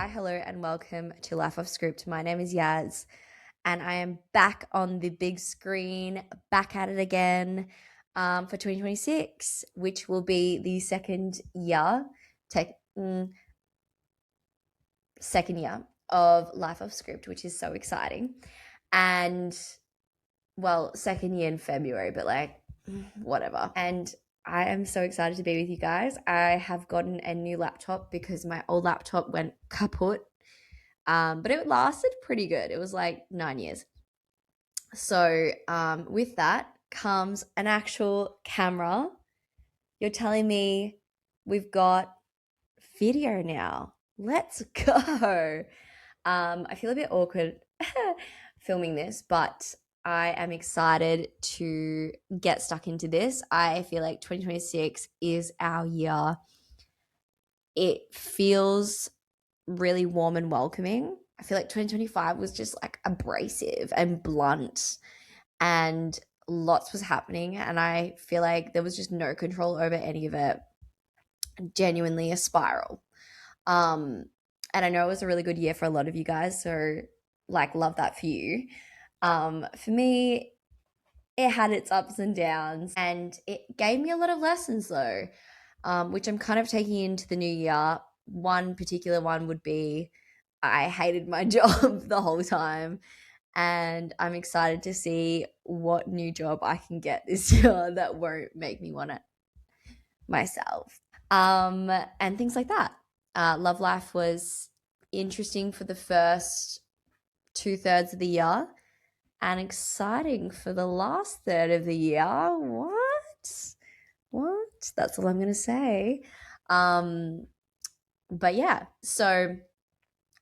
Hi, hello, and welcome to Life Off Script. My name is Yaz, and I am back on the big screen, back at it again for 2026, which will be the tech, mm, second year of Life Off Script, which is so exciting. And well, second year in February, but whatever. And I am so excited to be with you guys. I have gotten a new laptop because my old laptop went kaput. But it lasted pretty good. It was like 9 years. So with that comes an actual camera. You're telling me we've got video now. Let's go. I feel a bit awkward filming this, but I am excited to get stuck into this. I feel like 2026 is our year. It feels really warm and welcoming. I feel like 2025 was just like abrasive and blunt, and lots was happening, and I feel like there was just no control over any of it. Genuinely a spiral. Um and I know it was a really good year for a lot of you guys, so like love that for you. For me, it had its ups and downs, and it gave me a lot of lessons though, which I'm kind of taking into the new year. One particular one would be I hated my job the whole time, and I'm excited to see what new job I can get this year that won't make me want it myself. And things like that. Love life was interesting for the first two-thirds of the year and exciting for the last third of the year. What? What? That's all I'm going to say. Um, but yeah, so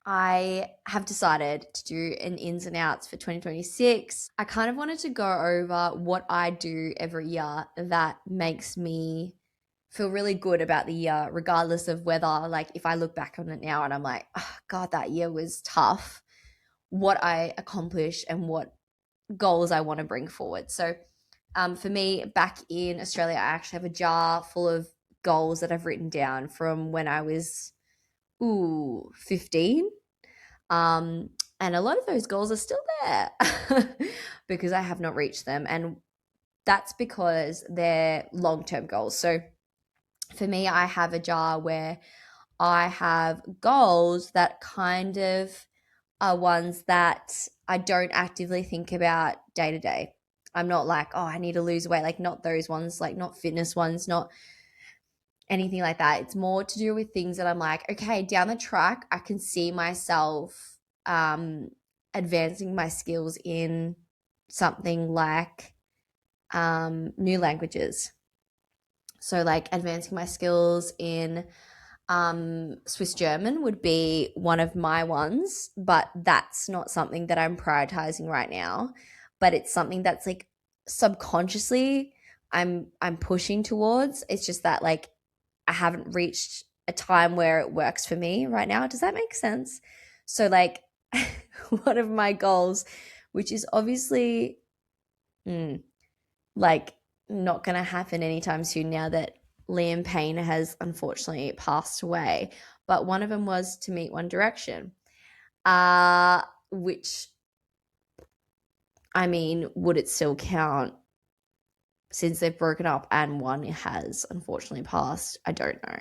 I have decided to do an ins and outs for 2026. I kind of wanted to go over what I do every year that makes me feel really good about the year, regardless of whether, like, if I look back on it now and I'm like, oh, God, that year was tough, what I accomplished and what goals I want to bring forward. So, for me, back in Australia, I actually have a jar full of goals that I've written down from when I was, 15. Um, and a lot of those goals are still there because I have not reached them. And that's because they're long term goals. So for me, I have a jar where I have goals that kind of are ones that I don't actively think about day to day. I'm not like, oh, I need to lose weight. Like, not those ones, like, not fitness ones, not anything like that. It's more to do with things that I'm like, okay, down the track, I can see myself advancing my skills in something like new languages. So, like, advancing my skills in Swiss German would be one of my ones, but that's not something that I'm prioritizing right now. But it's something that's like subconsciously I'm pushing towards. It's just that like I haven't reached a time where it works for me right now. Does that make sense? So like one of my goals, which is obviously mm, like not going to happen anytime soon now that Liam Payne has unfortunately passed away. But one of them was to meet One Direction, which, I mean, would it still count since they've broken up and one has unfortunately passed? I don't know.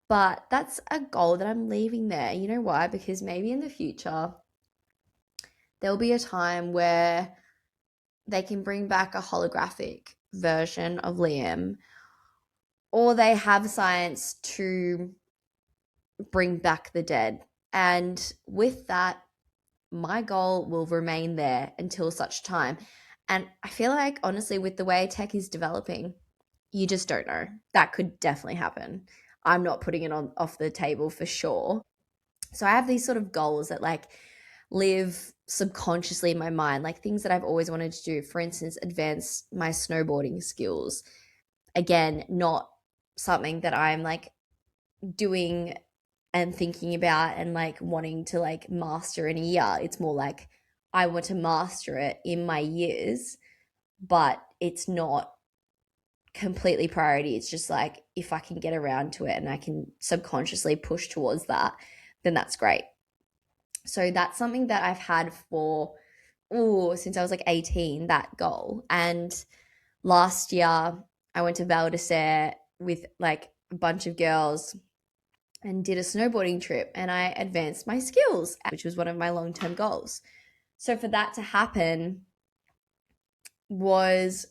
But that's a goal that I'm leaving there. You know why? Because maybe in the future, there'll be a time where they can bring back a holographic version of Liam, or they have science to bring back the dead. And with that, my goal will remain there until such time. And I feel like, honestly, with the way tech is developing, you just don't know. That could definitely happen. I'm not putting it on off the table for sure. So I have these sort of goals that like live subconsciously in my mind, like things that I've always wanted to do. For instance, advance my snowboarding skills. Again, not something that I'm like doing and thinking about and like wanting to like master in a year. It's more like I want to master it in my years, but it's not completely priority. It's just like if I can get around to it and I can subconsciously push towards that, then that's great. So that's something that I've had for since I was like 18, that goal. And last year I went to Val d'Isere with like a bunch of girls and did a snowboarding trip, and I advanced my skills, which was one of my long-term goals. So for that to happen was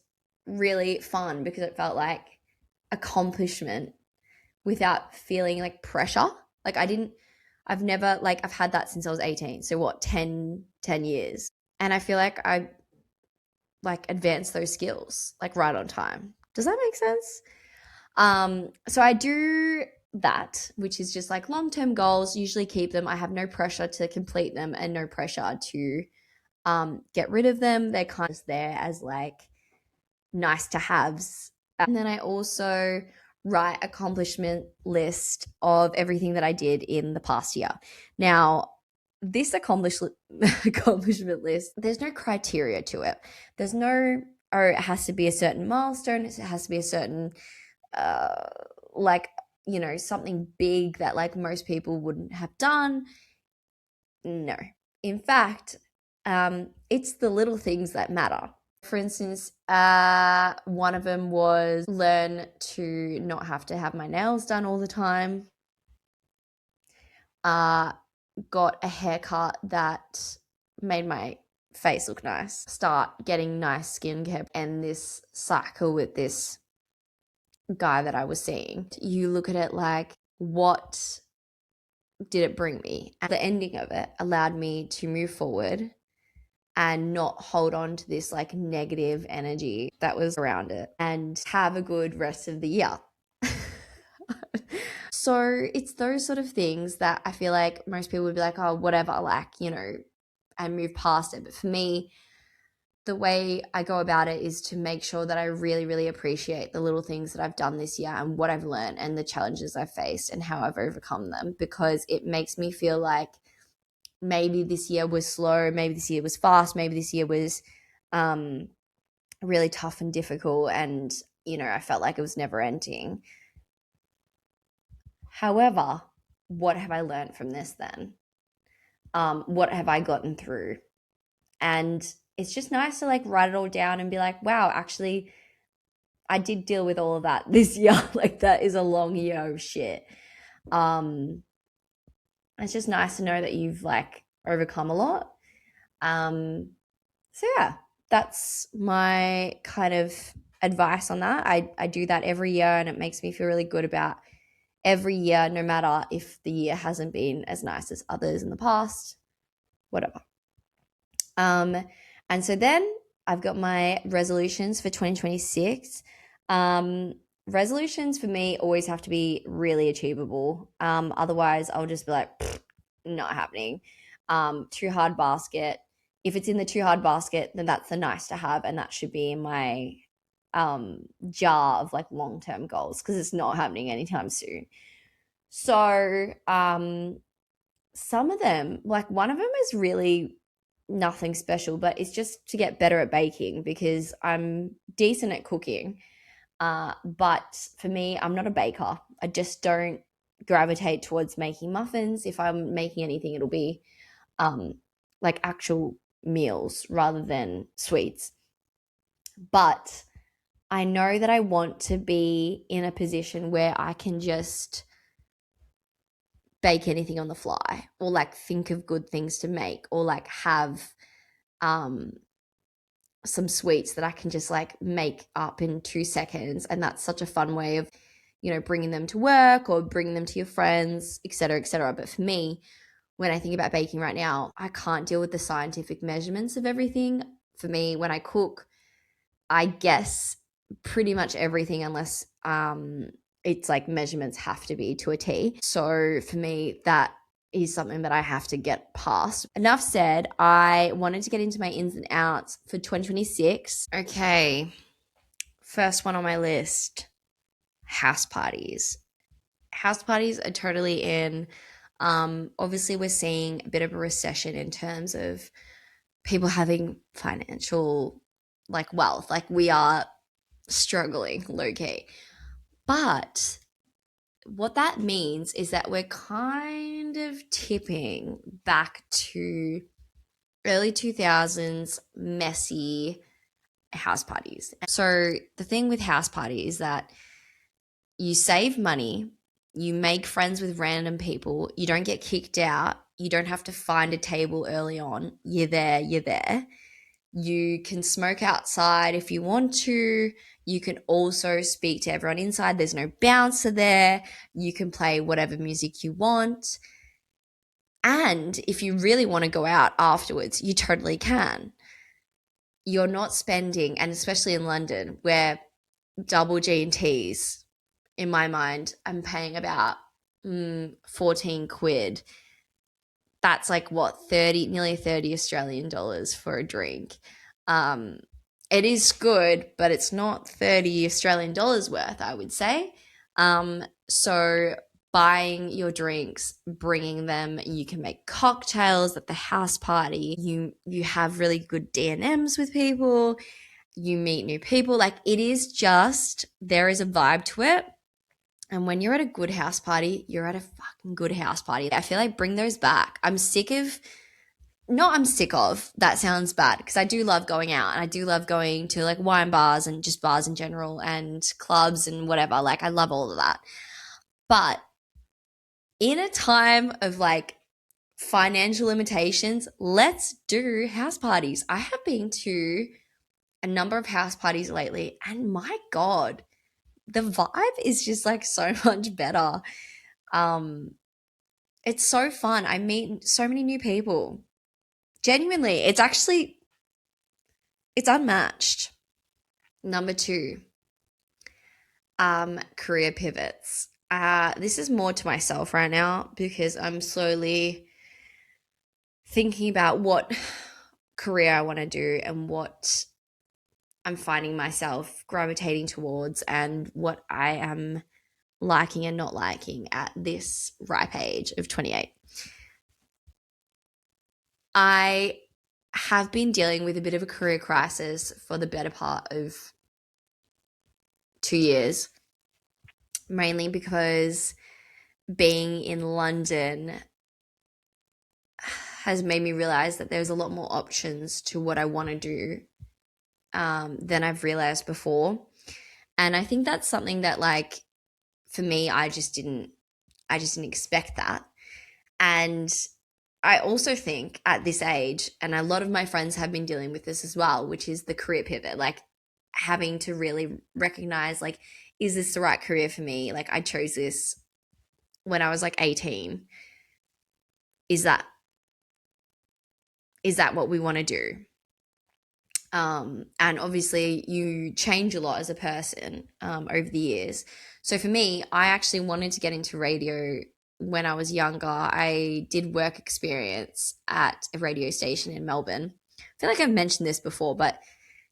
really fun because it felt like accomplishment without feeling like pressure. Like I've never, like, I've had that since I was 18. So what, 10 years. And I feel like I like advanced those skills like right on time. Does that make sense? So I do that, which is just like long-term goals, usually keep them. I have no pressure to complete them and no pressure to get rid of them. They're kind of there as like nice to haves. And then I also write accomplishment list of everything that I did in the past year. Now, this accomplishment list, there's no criteria to it. There's no, oh, it has to be a certain milestone. It has to be a certain, like, you know, something big that like most people wouldn't have done. No. In fact, it's the little things that matter. For instance, one of them was learn to not have to have my nails done all the time. Got a haircut that made my face look nice. Start getting nice skincare, and this cycle with this guy that I was seeing. You look at it like, what did it bring me? And the ending of it allowed me to move forward and not hold on to this like negative energy that was around it and have a good rest of the year. So it's those sort of things that I feel like most people would be like, oh, whatever, like, you know, and move past it. But for me, the way I go about it is to make sure that I really, really appreciate the little things that I've done this year and what I've learned and the challenges I've faced and how I've overcome them, because it makes me feel like maybe this year was slow, maybe this year was fast, maybe this year was really tough and difficult, and, you know, I felt like it was never ending. However, what have I learned from this then? What have I gotten through? And it's just nice to like write it all down and be like, wow, actually, I did deal with all of that this year. Like, that is a long year of shit. It's just nice to know that you've like overcome a lot. So yeah, that's my kind of advice on that. I do that every year, and it makes me feel really good about every year, no matter if the year hasn't been as nice as others in the past, whatever. And so then I've got my resolutions for 2026. Resolutions for me always have to be really achievable. Otherwise, I'll just be like, not happening. Too hard basket. If it's in the too hard basket, then that's the nice to have, and that should be in my jar of like long term goals, because it's not happening anytime soon. So some of them, like one of them is really nothing special, but it's just to get better at baking because I'm decent at cooking. But for me, I'm not a baker. I just don't gravitate towards making muffins. If I'm making anything, it'll be like actual meals rather than sweets. But I know that I want to be in a position where I can just bake anything on the fly, or like think of good things to make, or like have some sweets that I can just like make up in 2 seconds. And that's such a fun way of, you know, bringing them to work or bringing them to your friends, etc., etc. But for me, when I think about baking right now, I can't deal with the scientific measurements of everything. For me, when I cook, I guess pretty much everything unless it's like measurements have to be to a T. So for me, that is something that I have to get past. Enough said. I wanted to get into my ins and outs for 2026. Okay, first one on my list, house parties. House parties are totally in. Obviously, we're seeing a bit of a recession in terms of people having financial like wealth. Like, we are struggling low key. But what that means is that we're kind of tipping back to early 2000s messy house parties. So the thing with house party is that you save money, you make friends with random people, you don't get kicked out, you don't have to find a table early on. You're there, you're there. You can smoke outside if you want to. You can also speak to everyone inside. There's no bouncer there. You can play whatever music you want. And if you really want to go out afterwards, you totally can. You're not spending, and especially in London, where double G&Ts, in my mind, I'm paying about 14 quid. That's like what, nearly 30 Australian dollars for a drink. It is good, but it's not 30 Australian dollars worth, I would say. So buying your drinks, bringing them, you can make cocktails at the house party. You have really good D&Ms with people. You meet new people. Like, it is just, there is a vibe to it. And when you're at a good house party, you're at a fucking good house party. I feel like bring those back. I'm sick of, that sounds bad, because I do love going out and I do love going to like wine bars and just bars in general and clubs and whatever. Like, I love all of that. But in a time of like financial limitations, let's do house parties. I have been to a number of house parties lately, and my God, the vibe is just like so much better. It's so fun. I meet so many new people. Genuinely, it's unmatched. Number 2, career pivots. This is more to myself right now because I'm slowly thinking about what career I want to do and what I'm finding myself gravitating towards and what I am liking and not liking at this ripe age of 28. I have been dealing with a bit of a career crisis for the better part of 2 years, mainly because being in London has made me realize that there's a lot more options to what I want to do than I've realized before. And I think that's something that, like, for me, I just didn't expect that. And I also think at this age, and a lot of my friends have been dealing with this as well, which is the career pivot, like having to really recognize, like, is this the right career for me? Like, I chose this when I was like 18. Is that what we want to do? And obviously you change a lot as a person over the years. So for me, I actually wanted to get into radio when I was younger. I did work experience at a radio station in Melbourne. I feel like I've mentioned this before, but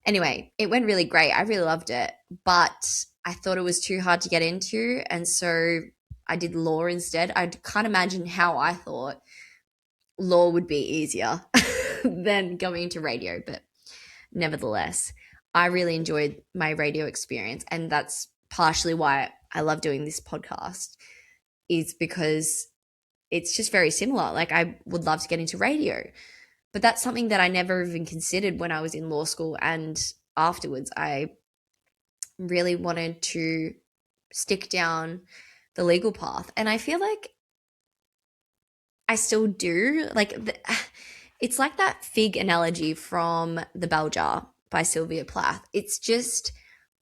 anyway, it went really great. I really loved it, but I thought it was too hard to get into. And so I did law instead. I can't imagine how I thought law would be easier than going into radio, but nevertheless, I really enjoyed my radio experience, and that's partially why I love doing this podcast, is because it's just very similar. Like, I would love to get into radio, but that's something that I never even considered when I was in law school, and afterwards I really wanted to stick down the legal path, and I feel like I still do. Like, it's like that fig analogy from The Bell Jar by Sylvia Plath. It's just,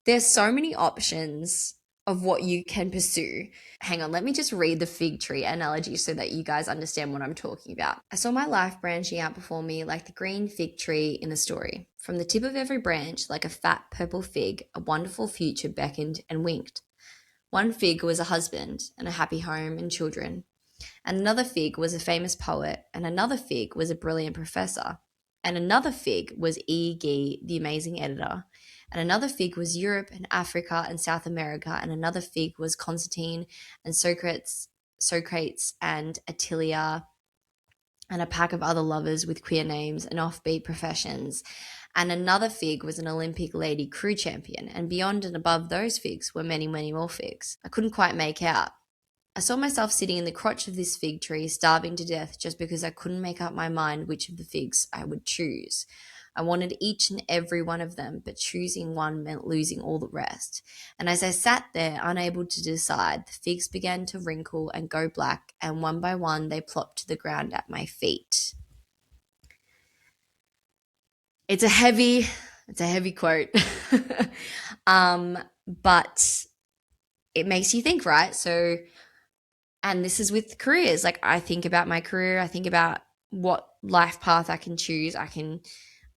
there's so many options of what you can pursue. Hang on, let me just read the fig tree analogy so that you guys understand what I'm talking about. I saw my life branching out before me like the green fig tree in the story. From the tip of every branch, like a fat purple fig, a wonderful future beckoned and winked. One fig was a husband and a happy home and children. And another fig was a famous poet, and another fig was a brilliant professor, and another fig was E.G., the amazing editor, and another fig was Europe and Africa and South America, and another fig was Constantine and Socrates and Attilia, and a pack of other lovers with queer names and offbeat professions. And another fig was an Olympic lady crew champion, and beyond and above those figs were many, many more figs. I couldn't quite make out. I saw myself sitting in the crotch of this fig tree, starving to death just because I couldn't make up my mind which of the figs I would choose. I wanted each and every one of them, but choosing one meant losing all the rest. And as I sat there, unable to decide, the figs began to wrinkle and go black, and one by one they plopped to the ground at my feet. It's a heavy quote. But it makes you think, right? So, and this is with careers. Like, I think about my career, I think about what life path I can choose. I can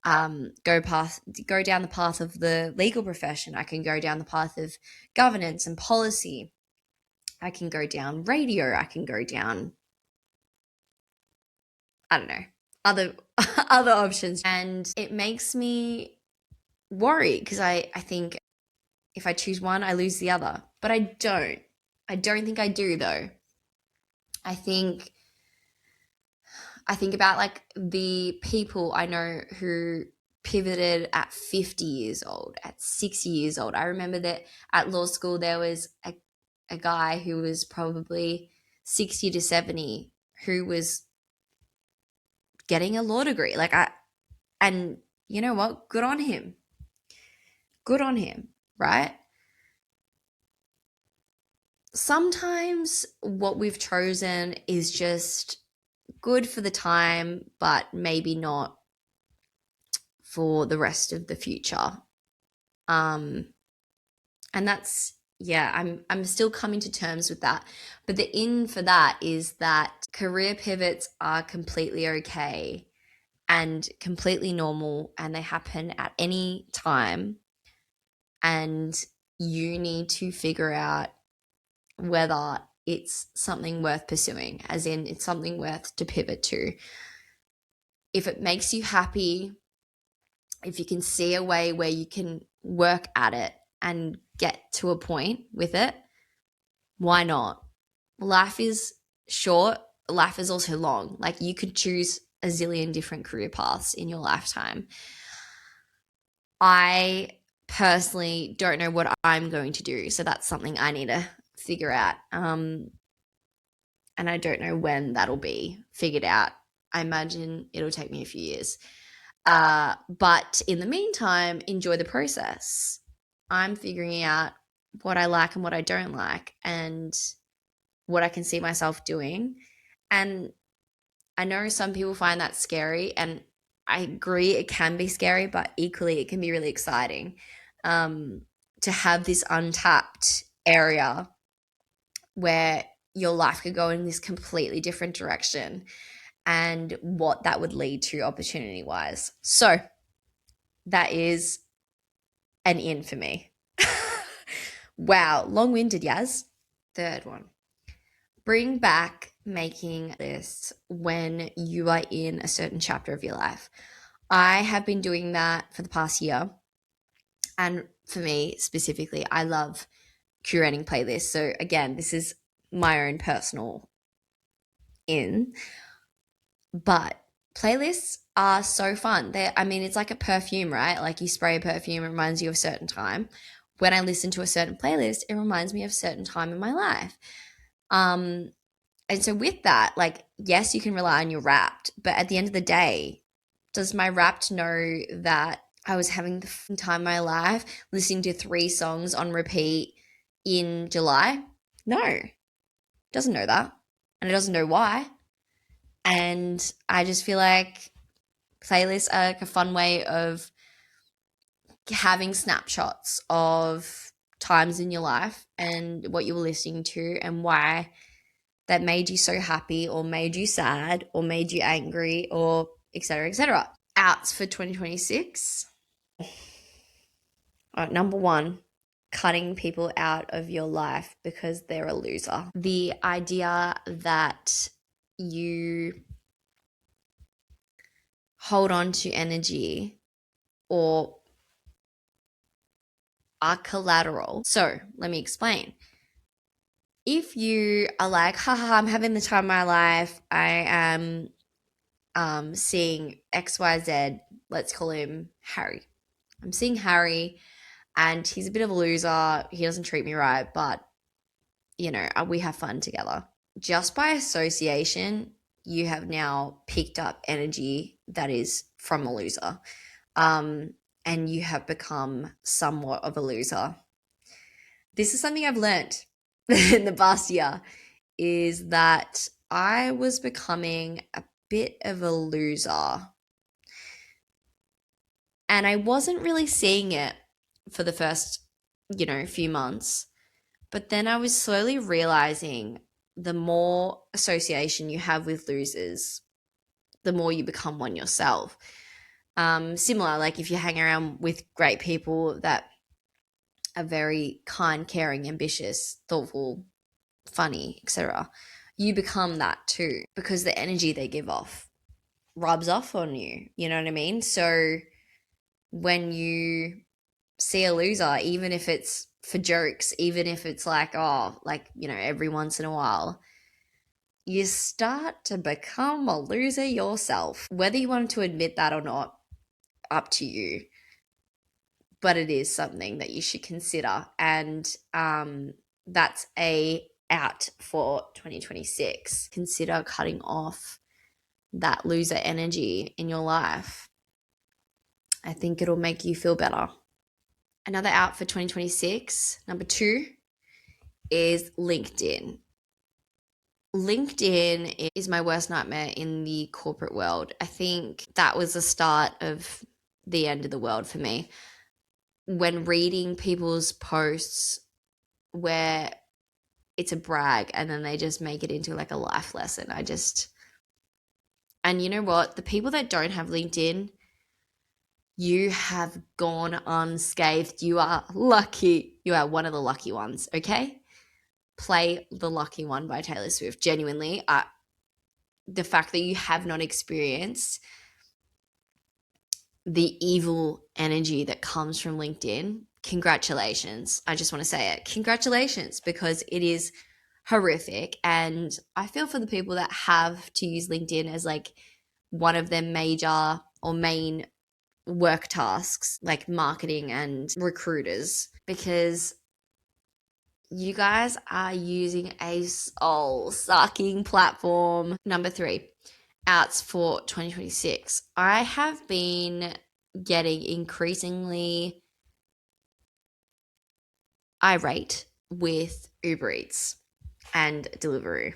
go down the path of the legal profession. I can go down the path of governance and policy. I can go down radio. I can go down, I don't know, other other options. And it makes me worry because I think if I choose one, I lose the other. But I don't. I don't think I do though. I think about like the people I know who pivoted at 50 years old, at 60 years old. I remember that at law school there was a guy who was probably 60 to 70 who was getting a law degree. And you know what? Good on him. Good on him, right? Sometimes what we've chosen is just good for the time, but maybe not for the rest of the future. And that's, yeah, I'm still coming to terms with that. But the in for that is that career pivots are completely okay and completely normal, and they happen at any time. And you need to figure out whether it's something worth pursuing, as in it's something worth to pivot to. If it makes you happy, if you can see a way where you can work at it and get to a point with it, why not? Life is short. Life is also long. Like, you could choose a zillion different career paths in your lifetime. I personally don't know what I'm going to do, so that's something I need to figure out. And I don't know when that'll be figured out. I imagine it'll take me a few years. But in the meantime, enjoy the process. I'm figuring out what I like and what I don't like, and what I can see myself doing. And I know some people find that scary, and I agree it can be scary, but equally it can be really exciting to have this untapped area where your life could go in this completely different direction, and what that would lead to opportunity wise. So that is an in for me. Wow, long-winded, Yaz. Third one. Bring back making lists when you are in a certain chapter of your life. I have been doing that for the past year. And for me specifically, I love curating playlists. So again, this is my own personal in. But playlists are so fun. It's like a perfume, right? Like, you spray a perfume, it reminds you of a certain time. When I listen to a certain playlist, it reminds me of a certain time in my life. And so with that, like, yes, you can rely on your Wrapped, but at the end of the day, does my Wrapped know that I was having the time of my life listening to 3 songs on repeat in July? No, it doesn't know that. And it doesn't know why. And I just feel like playlists are like a fun way of having snapshots of times in your life and what you were listening to and why that made you so happy or made you sad or made you angry or etc. etc. Outs for 2026. Number 1, cutting people out of your life because they're a loser. The idea that you hold on to energy or are collateral. So let me explain. If you are like, haha, I'm having the time of my life, I am seeing XYZ, let's call him Harry. I'm seeing Harry and he's a bit of a loser. He doesn't treat me right, but we have fun together. Just by association, you have now picked up energy that is from a loser. And you have become somewhat of a loser. This is something I've learned in the past year, is that I was becoming a bit of a loser. And I wasn't really seeing it for the first, few months. But then I was slowly realizing the more association you have with losers, the more you become one yourself. Similar, like if you hang around with great people that are very kind, caring, ambitious, thoughtful, funny, etc., you become that too, because the energy they give off rubs off on you. You know what I mean? So when you see a loser, even if it's for jokes, even if it's like, every once in a while, you start to become a loser yourself. Whether you want to admit that or not, up to you. But it is something that you should consider. And that's a out for 2026. Consider cutting off that loser energy in your life. I think it'll make you feel better. Another out for 2026, number 2, is LinkedIn. LinkedIn is my worst nightmare in the corporate world. I think that was the start of the end of the world for me. When reading people's posts where it's a brag and then they just make it into like a life lesson, and you know what? The people that don't have LinkedIn, you have gone unscathed. You are lucky. You are one of the lucky ones, okay? Play The Lucky One by Taylor Swift. Genuinely, the fact that you have not experienced the evil energy that comes from LinkedIn, congratulations. I just want to say it. Congratulations, because it is horrific. And I feel for the people that have to use LinkedIn as like one of their major or main work tasks, like marketing and recruiters, because you guys are using a soul-sucking platform. Number 3, outs for 2026. I have been getting increasingly irate with Uber Eats and Deliveroo.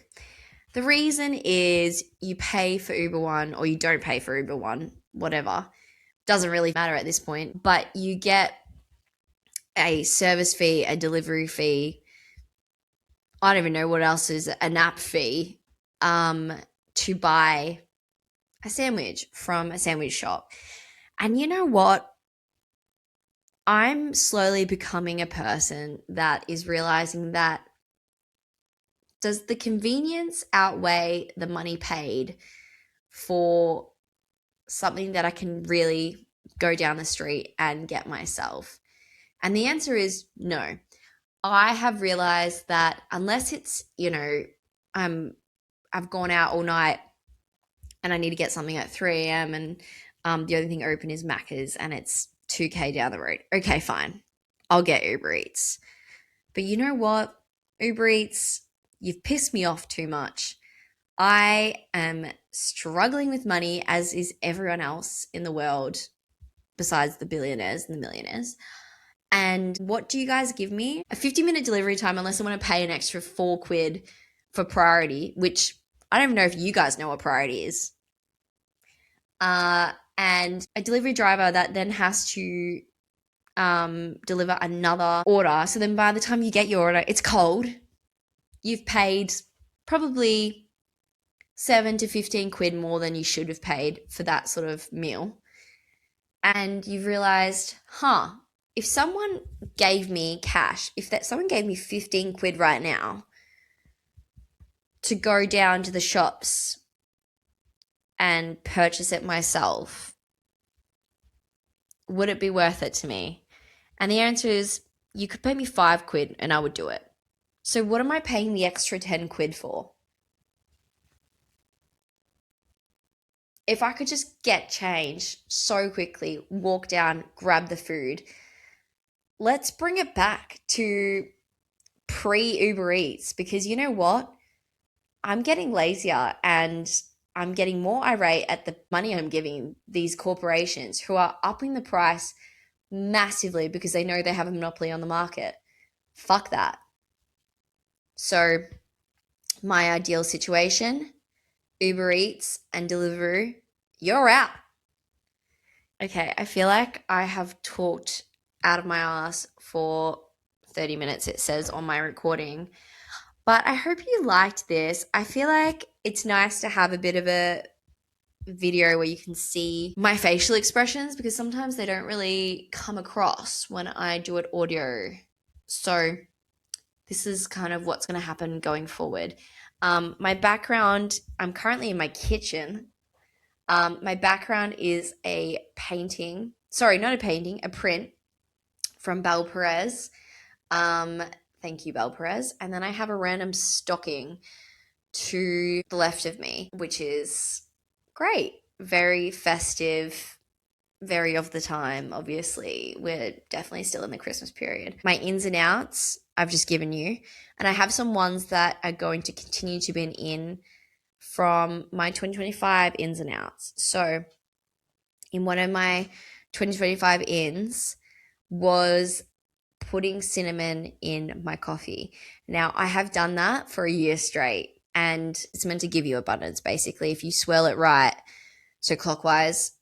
The reason is you pay for Uber One or you don't pay for Uber One, whatever. Doesn't really matter at this point, but you get a service fee, a delivery fee. I don't even know what else is an app fee to buy a sandwich from a sandwich shop. And you know what? I'm slowly becoming a person that is realizing that, does the convenience outweigh the money paid for something that I can really go down the street and get myself? And the answer is no. I have realized that unless it's, I've gone out all night and I need to get something at 3 a.m. and the only thing open is Macca's and it's 2K down the road. Okay, fine. I'll get Uber Eats. But you know what? Uber Eats, you've pissed me off too much. I am struggling with money, as is everyone else in the world besides the billionaires and the millionaires. And what do you guys give me? A 50-minute delivery time, unless I want to pay an extra £4 for priority, which I don't even know if you guys know what priority is. And a delivery driver that then has to deliver another order. So then by the time you get your order, it's cold. You've paid probably 7 to 15 quid more than you should have paid for that sort of meal. And you've realized, if someone gave me cash, someone gave me 15 quid right now to go down to the shops and purchase it myself, would it be worth it to me? And the answer is, you could pay me 5 quid and I would do it. So what am I paying the extra 10 quid for? If I could just get change so quickly, walk down, grab the food, let's bring it back to pre Uber Eats, because you know what? I'm getting lazier and I'm getting more irate at the money I'm giving these corporations who are upping the price massively because they know they have a monopoly on the market. Fuck that. So, my ideal situation, Uber Eats and Deliveroo, you're out. Okay, I feel like I have talked out of my ass for 30 minutes, it says on my recording. But I hope you liked this. I feel like it's nice to have a bit of a video where you can see my facial expressions because sometimes they don't really come across when I do it audio. So this is kind of what's going to happen going forward. My background, I'm currently in my kitchen. My background is a painting. Sorry, not a painting, a print from Bel Perez. Thank you, Bel Perez. And then I have a random stocking to the left of me, which is great. Very festive, very of the time, obviously. We're definitely still in the Christmas period. My ins and outs, I've just given you. And I have some ones that are going to continue to be in from my 2025 ins and outs. So, in one of my 2025 ins was putting cinnamon in my coffee. Now, I have done that for a year straight, and it's meant to give you abundance, basically. If you swirl it right, so clockwise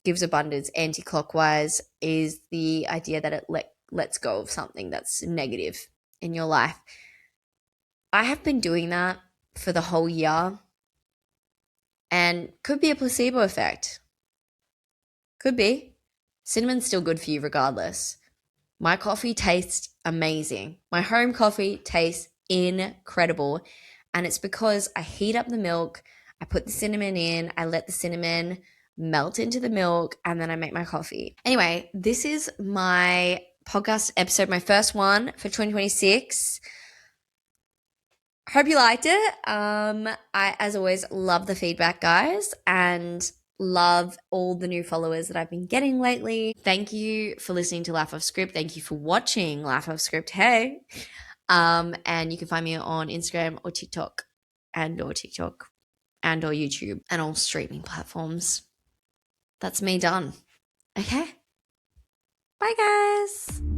gives abundance, anti-clockwise is the idea that it lets go of something that's negative in your life. I have been doing that for the whole year, and could be a placebo effect. Could be. Cinnamon's still good for you regardless. My coffee tastes amazing. My home coffee tastes incredible. And it's because I heat up the milk, I put the cinnamon in, I let the cinnamon melt into the milk, and then I make my coffee. Anyway, this is my podcast episode, my first one for 2026. Hope you liked it. I, as always, love the feedback, guys, and love all the new followers that I've been getting lately. Thank you for listening to Laugh Off Script. Thank you for watching Laugh Off Script. Hey. And you can find me on Instagram or TikTok and or YouTube and all streaming platforms. That's me done. Okay. Bye, guys.